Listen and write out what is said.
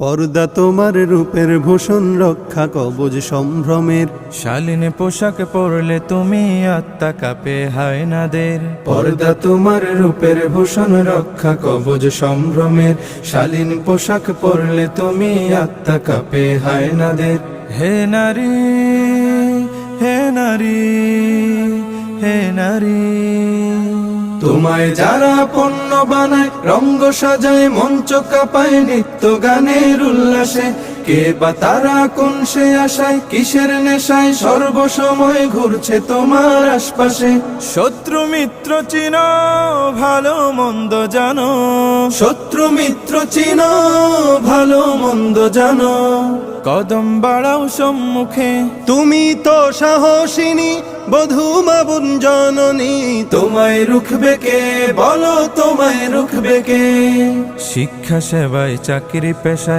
পর্দা তোমার রূপের ভূষণ, রক্ষা কবচ সম্ভ্রমের। শালীন পোশাক পরলে তুমি আত্মা কাঁপে হায়নাদের। পর্দা তোমার রূপের ভূষণ, রক্ষা কবচ সম্ভ্রমের। শালীন পোশাক পরলে তুমি আত্মা কাঁপে হায়নাদের। হে নারী, হে নারী, হে নারী, তোমায় যারা পণ্য বানায়, রঙ্গ সাজায়, মঞ্চ কাঁপায় নিত্য গানের উল্লাসে। কে বা তারা কোন সে আশায়, কিসের নেশায় সর্বসময় ঘুরছে তোমার আশপাশে। শত্রু মিত্র চিনো, ভালো মন্দ জানো। শত্রু মিত্র চিনো, ভালো মন্দ জানো। কদম বাড়াও সম্মুখে, তুমি তো সাহসিনী, বধূ মা বোন জননী। তোমায় রুখবে কে, বলো তোমায় রুখবে কে। শিক্ষা সেবায় চাকরি পেশায়